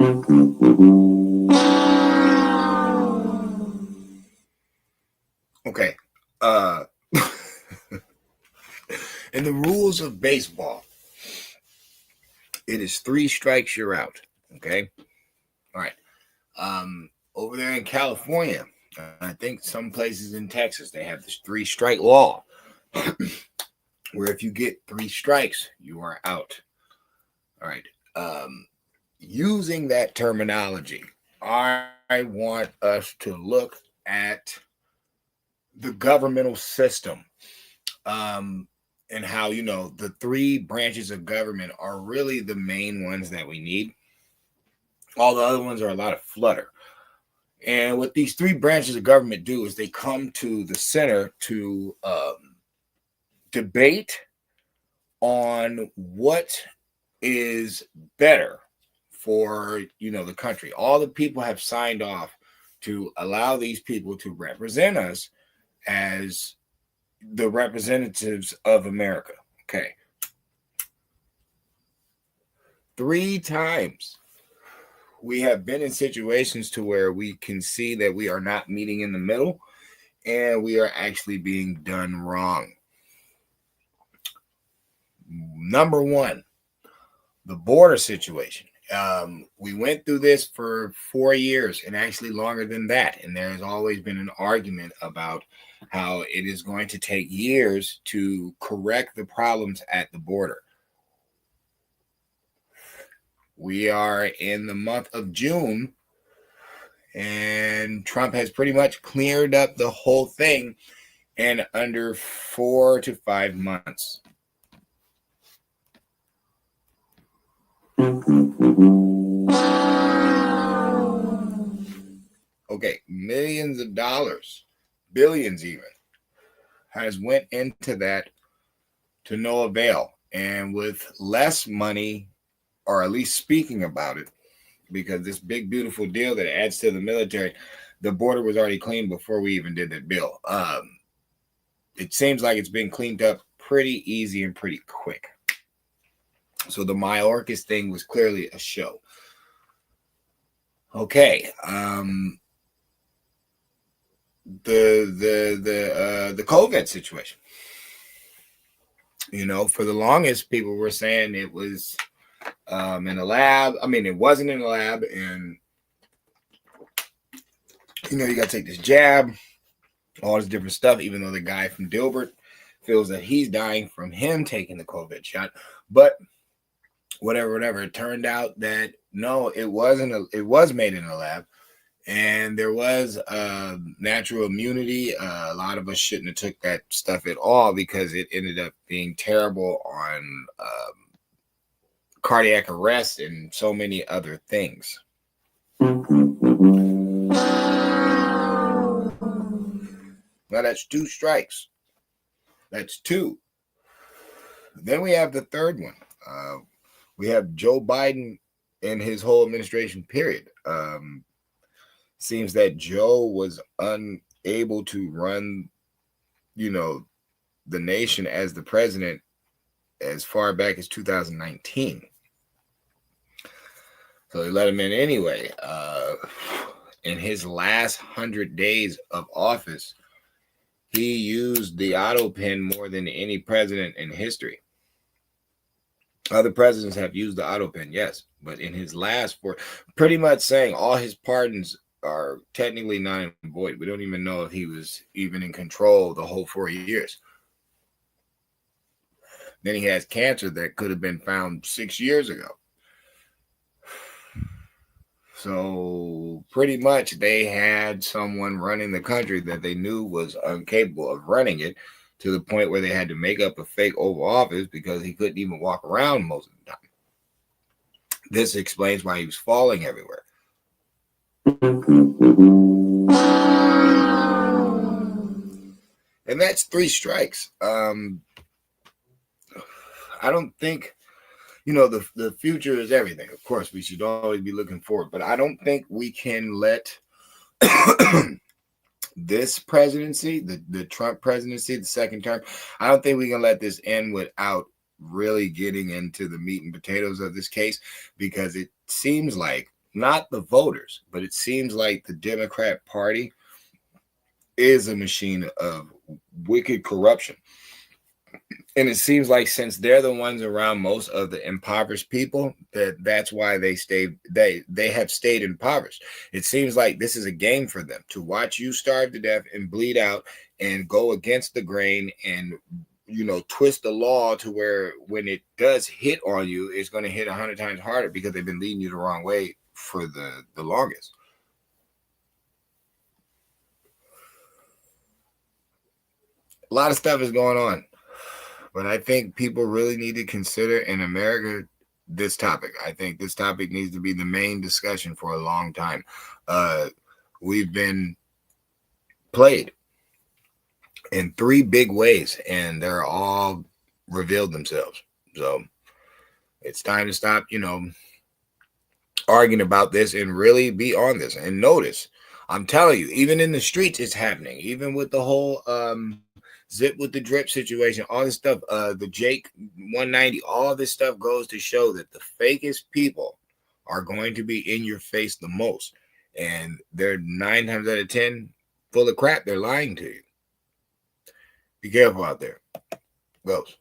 Okay. In the rules of baseball, it is 3 strikes, you're out. Okay. All right. Over there in California, I think some places in Texas, they have this 3 strike law where if you get 3 strikes, you are out. All right. Using that terminology, I want us to look at the governmental system, and how, the 3 branches of government are really the main ones that we need. All the other ones are a lot of flutter. And what these 3 branches of government do is they come to the center to debate on what is better for the country. All the people have signed off to allow these people to represent us as the representatives of America. Okay. 3 times we have been in situations to where we can see that we are not meeting in the middle and we are actually being done wrong. Number one, the border situation. We went through this for 4 years and actually longer than that. And there has always been an argument about how it is going to take years to correct the problems at the border. We are in the month of June, and Trump has pretty much cleared up the whole thing in under 4 to 5 months. Okay, millions of dollars, billions even, has went into that to no avail. And with less money, or at least speaking about it, because this big, beautiful deal that adds to the military, the border was already cleaned before we even did that bill. It seems like it's been cleaned up pretty easy and pretty quick. So the Mayorkas thing was clearly a show. Okay. The COVID situation. For the longest, people were saying it was in a lab. I mean, it wasn't in a lab, and you got to take this jab, all this different stuff. Even though the guy from Dilbert feels that he's dying from him taking the COVID shot, but whatever. It turned out that no, it wasn't. It was made in a lab. And there was natural immunity. A lot of us shouldn't have took that stuff at all because it ended up being terrible on cardiac arrest and so many other things. Now that's 2 strikes. That's 2. Then we have the third one. We have Joe Biden and his whole administration period. Seems that Joe was unable to run, the nation as the president as far back as 2019. So they let him in anyway. In his last 100 days of office, he used the auto pen more than any president in history. Other presidents have used the auto pen, yes, but in his last 4, pretty much saying all his pardons are technically non and void. We don't even know if he was even in control the whole 4 years. Then he has cancer that could have been found 6 years ago. So pretty much they had someone running the country that they knew was incapable of running it, to the point where they had to make up a fake Oval Office because he couldn't even walk around most of the time. This explains why he was falling everywhere. And that's 3 strikes. I don't think, the future is everything. Of course, we should always be looking forward, but I don't think we can let this presidency, the Trump presidency, the second term, I don't think we can let this end without really getting into the meat and potatoes of this case, because it seems like not the voters, but it seems like the Democrat Party is a machine of wicked corruption. And it seems like since they're the ones around most of the impoverished people, that's why they have stayed impoverished. It seems like this is a game for them to watch you starve to death and bleed out and go against the grain and twist the law to where when it does hit on you, it's going to hit 100 times harder because they've been leading you the wrong way for the longest. A lot of stuff is going on. But I think people really need to consider in America this topic. I think this topic needs to be the main discussion for a long time. We've been played in 3 big ways, and they're all revealed themselves. So it's time to stop, arguing about this and really be on this and notice. I'm telling you, even in the streets, it's happening. Even with the whole Zip with the drip situation, all this stuff, the Jake 190, all this stuff goes to show that the fakest people are going to be in your face the most. And they're 9 times out of 10 full of crap. They're lying to you. Be careful out there. Goes.